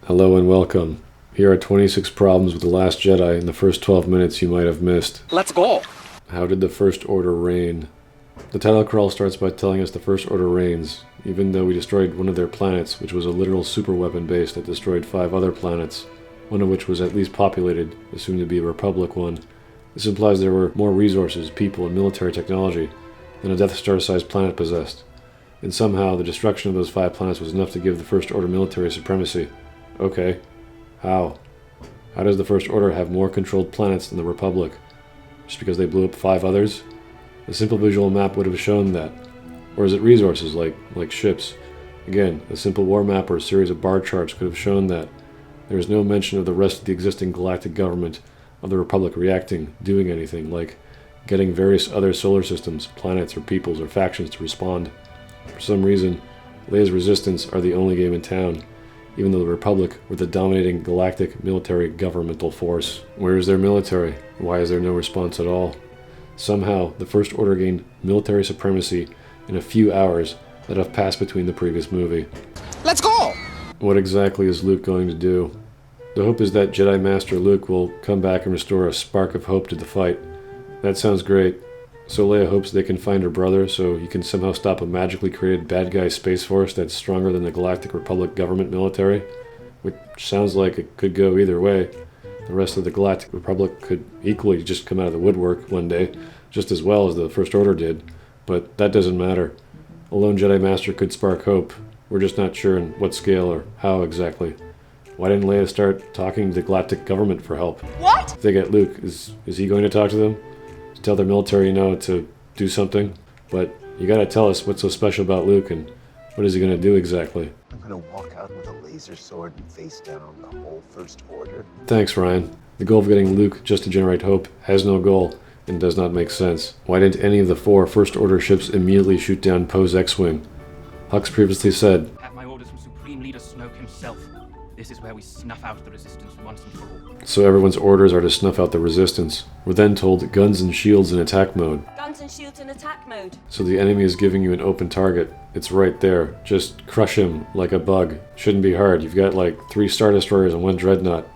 Hello and welcome. Here are 26 problems with The Last Jedi in the first 12 minutes you might have missed. Let's go! How did the First Order reign? The title crawl starts by telling us the First Order reigns, even though we destroyed one of their planets, which was a literal superweapon base that destroyed 5 other planets, one of which was at least populated, assumed to be a Republic one. This implies there were more resources, people, and military technology than a Death Star-sized planet possessed. And somehow, the destruction of those 5 planets was enough to give the First Order military supremacy. Okay. How? How does the First Order have more controlled planets than the Republic? Just because they blew up 5 others? A simple visual map would have shown that. Or is it resources, like ships? Again, a simple war map or a series of bar charts could have shown that. There is no mention of the rest of the existing galactic government of the Republic reacting, doing anything, like getting various other solar systems, planets, or peoples, or factions to respond. For some reason, Leia's resistance are the only game in town, even though the Republic were the dominating galactic military governmental force. Where is their military? Why is there no response at all? Somehow, the First Order gained military supremacy in a few hours that have passed between the previous movie. Let's go! What exactly is Luke going to do? The hope is that Jedi Master Luke will come back and restore a spark of hope to the fight. That sounds great. So Leia hopes they can find her brother so he can somehow stop a magically created bad guy space force that's stronger than the Galactic Republic government military, which sounds like it could go either way. The rest of the Galactic Republic could equally just come out of the woodwork one day, just as well as the First Order did, but that doesn't matter. A lone Jedi Master could spark hope. We're just not sure on what scale or how exactly. Why didn't Leia start talking to the Galactic government for help? What? If they get Luke, is he going to talk to them? To tell their military, to do something? But you gotta tell us what's so special about Luke and what is he gonna do exactly? I'm gonna walk out with a laser sword and face down the whole First Order. Thanks, Ryan. The goal of getting Luke just to generate hope has no goal and does not make sense. Why didn't any of the 4 First Order ships immediately shoot down Poe's X-Wing? Hux previously said, "Have my orders from Supreme Leader Snoke himself. This is where we snuff out the Resistance once and for all." so everyone's orders are to snuff out the Resistance. We're then told guns and shields in attack mode. Guns and shields in attack mode. So the enemy is giving you an open target. It's right there. Just crush him like a bug. Shouldn't be hard. You've got like 3 Star Destroyers and 1 Dreadnought.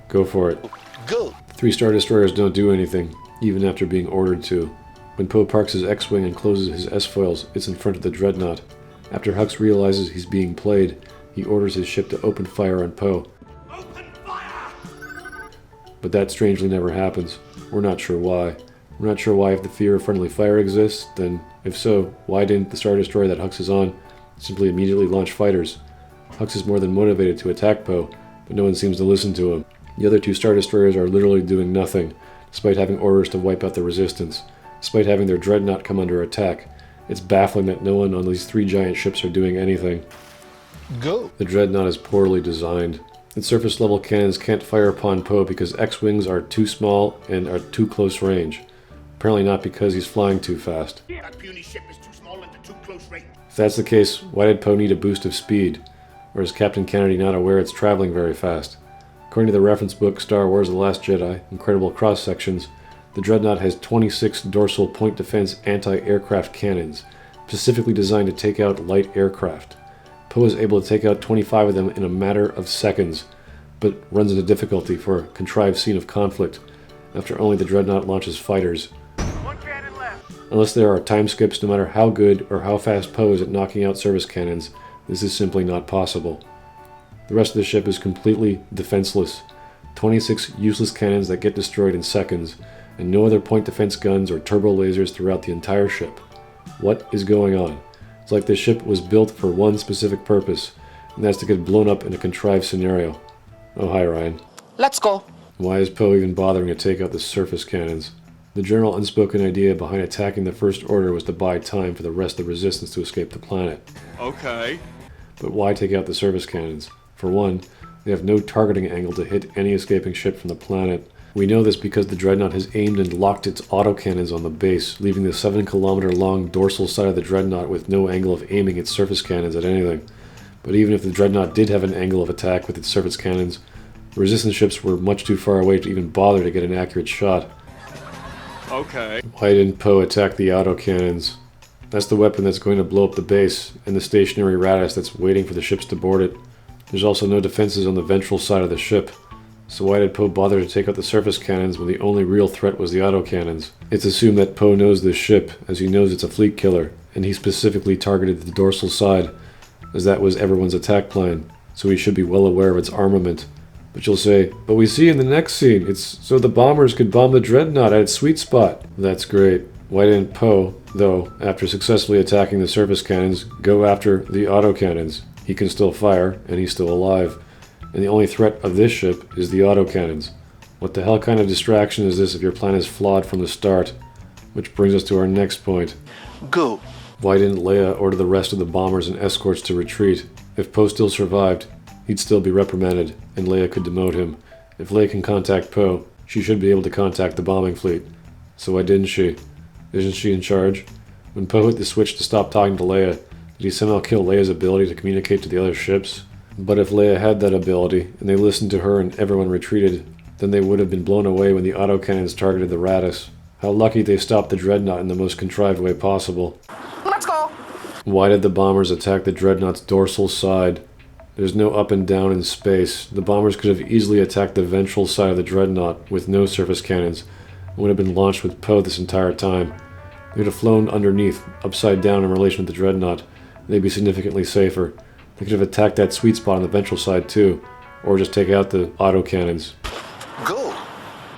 Go for it. Go! 3 Star Destroyers don't do anything, even after being ordered to. When Poe parks his X-Wing and closes his S-foils, it's in front of the Dreadnought. After Hux realizes he's being played, he orders his ship to open fire on Poe. Open fire! But that strangely never happens. We're not sure why. We're not sure why if the fear of friendly fire exists, then if so, why didn't the Star Destroyer that Hux is on simply immediately launch fighters? Hux is more than motivated to attack Poe, but no one seems to listen to him. The other 2 Star Destroyers are literally doing nothing, despite having orders to wipe out the Resistance, despite having their Dreadnought come under attack. It's baffling that no one on these 3 giant ships are doing anything. Go! The Dreadnought is poorly designed. Its surface-level cannons can't fire upon Poe because X-Wings are too small and are too close range. Apparently not because he's flying too fast. That puny ship is too small and too close range. If that's the case, why did Poe need a boost of speed? Or is Captain Kennedy not aware it's traveling very fast? According to the reference book Star Wars The Last Jedi, Incredible Cross-Sections, the Dreadnought has 26 dorsal point defense anti-aircraft cannons, specifically designed to take out light aircraft. Poe is able to take out 25 of them in a matter of seconds, but runs into difficulty for a contrived scene of conflict after only the Dreadnought launches fighters. 1 cannon left. Unless there are time skips, no matter how good or how fast Poe is at knocking out service cannons, this is simply not possible. The rest of the ship is completely defenseless. 26 useless cannons that get destroyed in seconds, and no other point defense guns or turbo lasers throughout the entire ship. What is going on? It's like the ship was built for one specific purpose, and that's to get blown up in a contrived scenario. Oh, hi, Ryan. Let's go! Why is Poe even bothering to take out the surface cannons? The general unspoken idea behind attacking the First Order was to buy time for the rest of the Resistance to escape the planet. Okay. But why take out the surface cannons? For one, they have no targeting angle to hit any escaping ship from the planet. We know this because the Dreadnought has aimed and locked its autocannons on the base, leaving the 7-kilometer-long dorsal side of the Dreadnought with no angle of aiming its surface cannons at anything. But even if the Dreadnought did have an angle of attack with its surface cannons, Resistance ships were much too far away to even bother to get an accurate shot. Okay. Why didn't Poe attack the autocannons? That's the weapon that's going to blow up the base, and the stationary Raddus that's waiting for the ships to board it. There's also no defenses on the ventral side of the ship. So why did Poe bother to take out the surface cannons when the only real threat was the autocannons? It's assumed that Poe knows this ship, as he knows it's a fleet killer, and he specifically targeted the dorsal side, as that was everyone's attack plan, so he should be well aware of its armament. But you'll say, but we see in the next scene, it's so the bombers could bomb the dreadnought at its sweet spot. That's great. Why didn't Poe, though, after successfully attacking the surface cannons, go after the autocannons? He can still fire, and he's still alive. And the only threat of this ship is the autocannons. What the hell kind of distraction is this if your plan is flawed from the start? Which brings us to our next point. Go. Why didn't Leia order the rest of the bombers and escorts to retreat? If Poe still survived, he'd still be reprimanded, and Leia could demote him. If Leia can contact Poe, she should be able to contact the bombing fleet. So why didn't she? Isn't she in charge? When Poe hit the switch to stop talking to Leia, did he somehow kill Leia's ability to communicate to the other ships? But if Leia had that ability, and they listened to her and everyone retreated, then they would have been blown away when the autocannons targeted the Raddus. How lucky they stopped the dreadnought in the most contrived way possible. Let's go. Why did the bombers attack the dreadnought's dorsal side? There's no up and down in space. The bombers could have easily attacked the ventral side of the dreadnought with no surface cannons, and would have been launched with Poe this entire time. They would have flown underneath, upside down in relation to the dreadnought, and they'd be significantly safer. They could have attacked that sweet spot on the ventral side too, or just take out the autocannons. Go.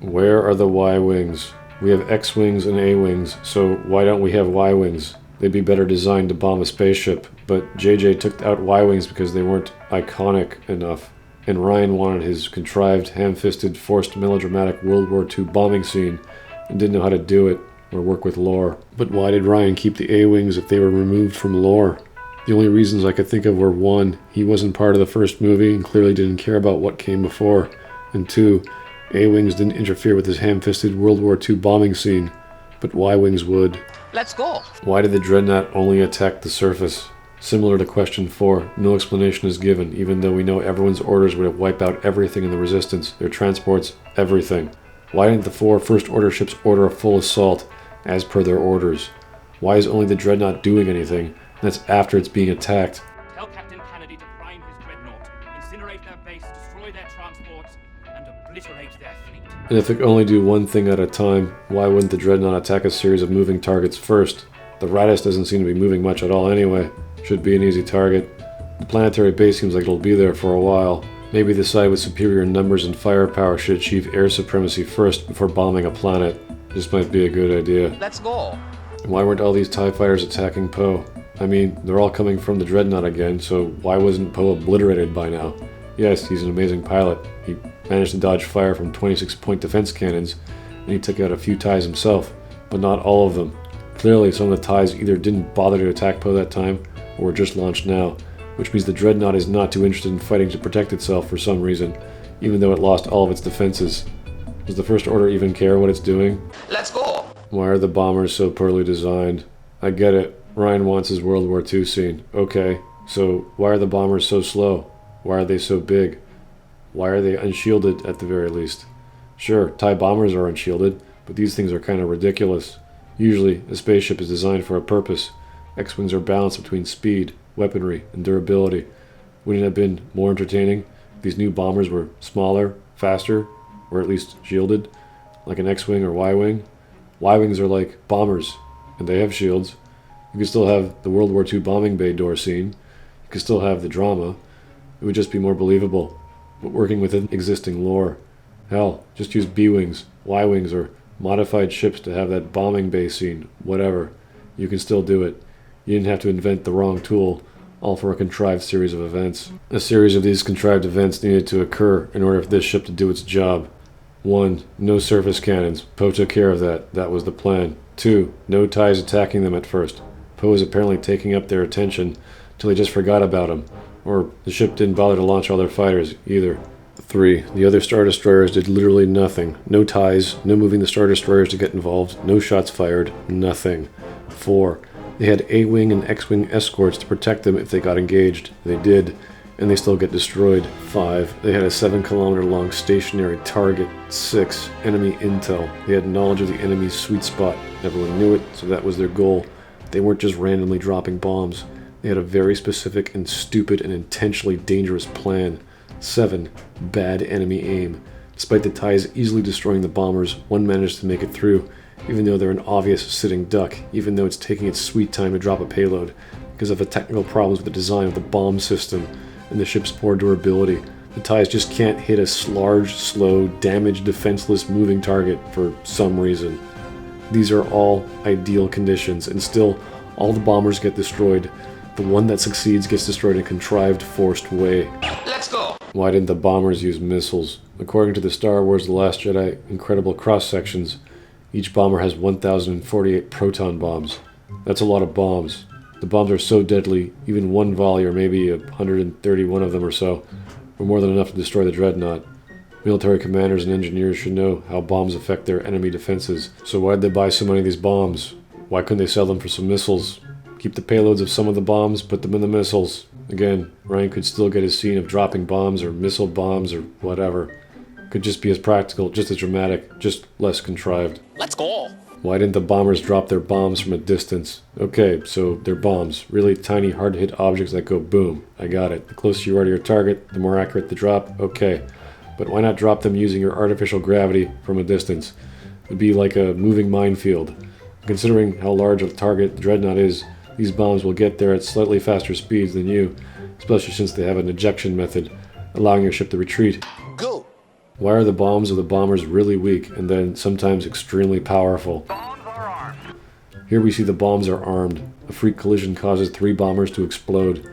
Where are the Y-wings? We have X-wings and A-wings, so why don't we have Y-wings? They'd be better designed to bomb a spaceship, but JJ took out Y-wings because they weren't iconic enough, and Ryan wanted his contrived, ham-fisted, forced melodramatic World War II bombing scene, and didn't know how to do it, or work with lore. But why did Ryan keep the A-wings if they were removed from lore? The only reasons I could think of were 1, he wasn't part of the first movie and clearly didn't care about what came before, and 2, A-wings didn't interfere with his ham-fisted World War II bombing scene, but Y-wings would. Let's go. Why did the dreadnought only attack the surface? Similar to question 4, no explanation is given, even though we know everyone's orders would have wiped out everything in the Resistance, their transports, everything. Why didn't the 4 First Order ships order a full assault, as per their orders? Why is only the dreadnought doing anything? That's after it's being attacked. Tell Captain Kennedy to prime his dreadnought, incinerate their base, destroy their transports, and obliterate their fleet. And if it could only do one thing at a time, why wouldn't the dreadnought attack a series of moving targets first? The Raddus doesn't seem to be moving much at all anyway. Should be an easy target. The planetary base seems like it'll be there for a while. Maybe the side with superior numbers and firepower should achieve air supremacy first before bombing a planet. This might be a good idea. Let's go. And why weren't all these TIE fighters attacking Poe? I mean, they're all coming from the dreadnought again, so why wasn't Poe obliterated by now? Yes, he's an amazing pilot. He managed to dodge fire from 26-point defense cannons, and he took out a few TIEs himself, but not all of them. Clearly, some of the TIEs either didn't bother to attack Poe that time, or were just launched now, which means the dreadnought is not too interested in fighting to protect itself for some reason, even though it lost all of its defenses. Does the First Order even care what it's doing? Let's go. Why are the bombers so poorly designed? I get it. Ryan wants his World War II scene. Okay, so why are the bombers so slow? Why are they so big? Why are they unshielded at the very least? Sure, TIE bombers are unshielded, but these things are kind of ridiculous. Usually, a spaceship is designed for a purpose. X-wings are balanced between speed, weaponry, and durability. Wouldn't it have been more entertaining if these new bombers were smaller, faster, or at least shielded, like an X-wing or Y-wing? Y-wings are like bombers, and they have shields. You could still have the World War II bombing bay door scene. You could still have the drama. It would just be more believable, but working within existing lore. Hell, just use B-wings, Y-wings, or modified ships to have that bombing bay scene, whatever. You can still do it. You didn't have to invent the wrong tool, all for a contrived series of events. A series of these contrived events needed to occur in order for this ship to do its job. 1. No surface cannons. Poe took care of that. That was the plan. 2. No TIEs attacking them at first. Poe was apparently taking up their attention till he just forgot about him. Or the ship didn't bother to launch all their fighters either. 3. The other Star Destroyers did literally nothing. No TIEs, no moving the Star Destroyers to get involved, no shots fired, nothing. 4. They had A-Wing and X-Wing escorts to protect them if they got engaged. They did, and they still get destroyed. 5. They had a 7-kilometer-long stationary target. 6. Enemy intel. They had knowledge of the enemy's sweet spot. Everyone knew it, so that was their goal. They weren't just randomly dropping bombs. They had a very specific and stupid and intentionally dangerous plan. 7. Bad enemy aim. Despite the TIEs easily destroying the bombers, one managed to make it through, even though they're an obvious sitting duck, even though it's taking its sweet time to drop a payload, because of the technical problems with the design of the bomb system and the ship's poor durability. The TIEs just can't hit a large, slow, damaged, defenseless moving target for some reason. These are all ideal conditions, and still, all the bombers get destroyed. The one that succeeds gets destroyed in a contrived, forced way. Let's go. Why didn't the bombers use missiles? According to the Star Wars The Last Jedi incredible cross-sections, each bomber has 1,048 proton bombs. That's a lot of bombs. The bombs are so deadly, even one volley, or maybe 131 of them or so, were more than enough to destroy the dreadnought. Military commanders and engineers should know how bombs affect their enemy defenses. So why'd they buy so many of these bombs? Why couldn't they sell them for some missiles? Keep the payloads of some of the bombs, put them in the missiles. Again, Ryan could still get his scene of dropping bombs or missile bombs or whatever. Could just be as practical, just as dramatic, just less contrived. Let's go. Why didn't the bombers drop their bombs from a distance? Okay, so they're bombs. Really tiny, hard-to-hit objects that go boom. I got it. The closer you are to your target, the more accurate the drop. Okay. But why not drop them using your artificial gravity from a distance? It would be like a moving minefield. Considering how large a target the dreadnought is, these bombs will get there at slightly faster speeds than you, especially since they have an ejection method, allowing your ship to retreat. Go. Why are the bombs of the bombers really weak and then sometimes extremely powerful? Bombs are armed. Here we see the bombs are armed. A freak collision causes 3 bombers to explode.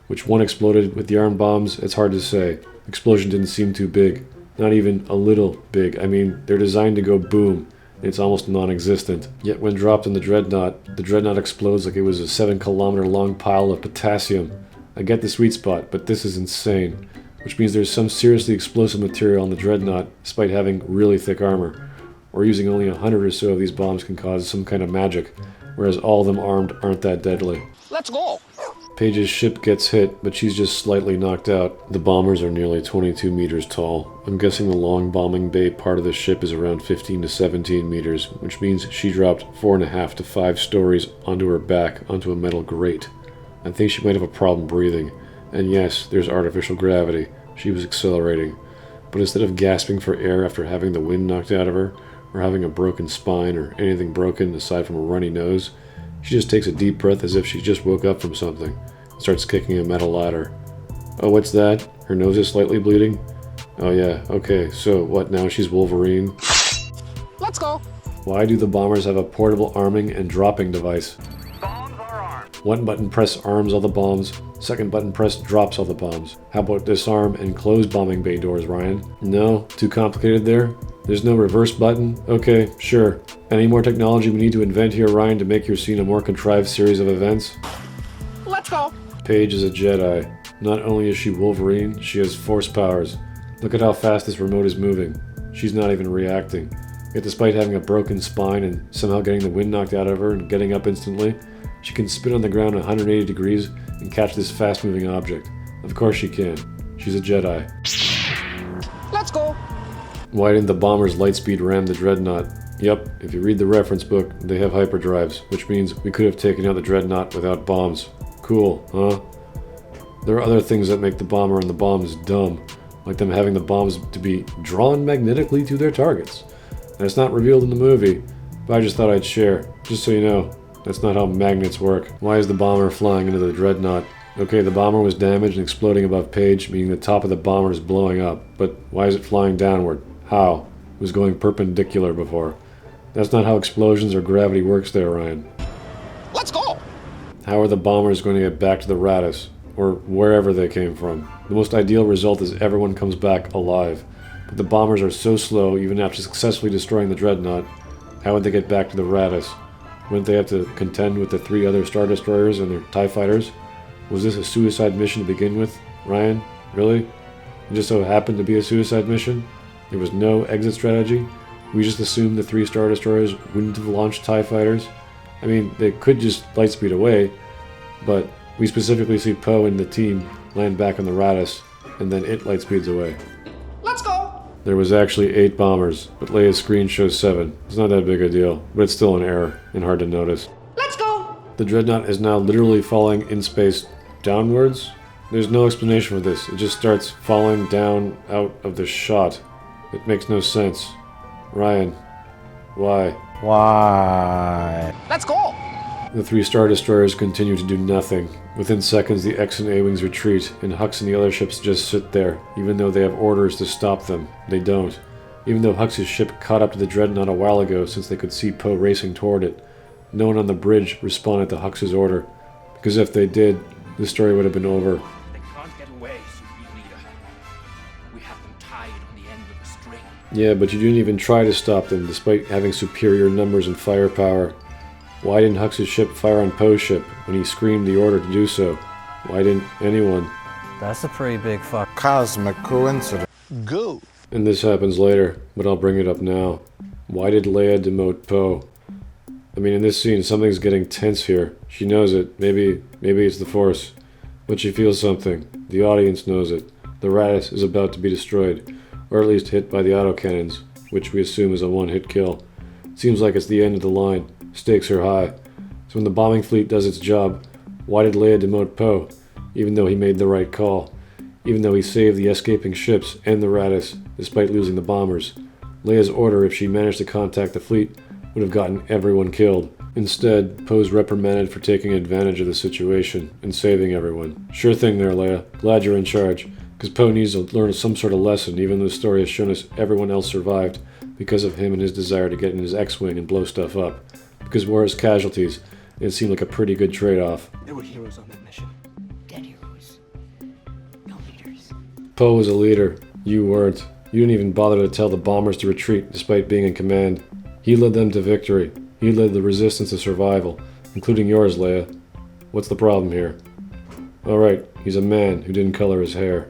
Which one exploded with the armed bombs? It's hard to say. The explosion didn't seem too big. Not even a little big. I mean, they're designed to go boom. It's almost non-existent. Yet when dropped in the dreadnought explodes like it was a 7-kilometer long pile of potassium. I get the sweet spot, but this is insane. Which means there's some seriously explosive material on the dreadnought, despite having really thick armor. Or using only 100 or so of these bombs can cause some kind of magic, whereas all of them armed aren't that deadly. Let's go. Paige's ship gets hit, but she's just slightly knocked out. The bombers are nearly 22 meters tall. I'm guessing the long bombing bay part of the ship is around 15 to 17 meters, which means she dropped 4.5 to 5 stories onto her back onto a metal grate. I think she might have a problem breathing. And yes, there's artificial gravity. She was accelerating. But instead of gasping for air after having the wind knocked out of her, or having a broken spine, or anything broken aside from a runny nose, she just takes a deep breath as if she just woke up from something, and starts kicking a metal ladder. Oh, what's that? Her nose is slightly bleeding? Oh yeah, okay, so what now she's Wolverine? Let's go. Why do the bombers have a portable arming and dropping device? Bombs are armed. One button press arms all the bombs, second button press drops all the bombs. How about disarm and close bombing bay doors, Ryan? No? Too complicated there? There's no reverse button? Okay, sure. Any more technology we need to invent here, Ryan, to make your scene a more contrived series of events? Let's go. Paige is a Jedi. Not only is she Wolverine, she has force powers. Look at how fast this remote is moving. She's not even reacting. Yet despite having a broken spine and somehow getting the wind knocked out of her and getting up instantly, she can spin on the ground 180 degrees and catch this fast-moving object. Of course she can. She's a Jedi. Let's go. Why didn't the bombers lightspeed ram the dreadnought? Yep, if you read the reference book, they have hyperdrives, which means we could have taken out the dreadnought without bombs. Cool, huh? There are other things that make the bomber and the bombs dumb, like them having the bombs to be drawn magnetically to their targets. And it's not revealed in the movie, but I just thought I'd share, just so you know, that's not how magnets work. Why is the bomber flying into the dreadnought? Okay, the bomber was damaged and exploding above Paige, meaning the top of the bomber is blowing up, but why is it flying downward? How? It was going perpendicular before. That's not how explosions or gravity works there, Ryan. Let's go. How are the bombers going to get back to the Raddus, or wherever they came from? The most ideal result is everyone comes back alive. But the bombers are so slow, even after successfully destroying the dreadnought. How would they get back to the Raddus? Wouldn't they have to contend with the 3 other Star Destroyers and their TIE fighters? Was this a suicide mission to begin with? Ryan? Really? It just so happened to be a suicide mission? There was no exit strategy? We just assumed the 3 Star Destroyers wouldn't have launched TIE fighters? I mean, they could just lightspeed away, but we specifically see Poe and the team land back on the Raddus, and then it lightspeeds away. Let's go. There was actually 8 bombers, but Leia's screen shows 7. It's not that big a deal, but it's still an error, and hard to notice. Let's go. The dreadnought is now literally falling in space downwards? There's no explanation for this. It just starts falling down out of the shot. It makes no sense. Ryan, why? Why? Let's go. The 3 Star Destroyers continue to do nothing. Within seconds, the X and A-Wings retreat, and Hux and the other ships just sit there, even though they have orders to stop them. They don't. Even though Hux's ship caught up to the dreadnought a while ago since they could see Poe racing toward it, no one on the bridge responded to Hux's order, because if they did, the story would have been over. They can't get away, Supreme Leader. We have them tied on the end of the string. Yeah, but you didn't even try to stop them, despite having superior numbers and firepower. Why didn't Hux's ship fire on Poe's ship when he screamed the order to do so? Why didn't anyone? That's a pretty big fuck. Cosmic coincidence. Go. And this happens later, but I'll bring it up now. Why did Leia demote Poe? I mean, in this scene, something's getting tense here. She knows it. Maybe it's the Force. But she feels something. The audience knows it. The Raddus is about to be destroyed, or at least hit by the autocannons, which we assume is a one-hit kill. Seems like it's the end of the line. Stakes are high. So when the bombing fleet does its job, why did Leia demote Poe? Even though he made the right call. Even though he saved the escaping ships and the Raddus, despite losing the bombers. Leia's order, if she managed to contact the fleet, would have gotten everyone killed. Instead, Poe's reprimanded for taking advantage of the situation and saving everyone. Sure thing there, Leia. Glad you're in charge. Because Poe needs to learn some sort of lesson, even though the story has shown us everyone else survived because of him and his desire to get in his X-Wing and blow stuff up. Because we're his casualties, and it seemed like a pretty good trade-off. There were heroes on that mission. Dead heroes. No leaders. Poe was a leader. You weren't. You didn't even bother to tell the bombers to retreat despite being in command. He led them to victory. He led the resistance to survival, including yours, Leia. What's the problem here? Alright, he's a man who didn't color his hair.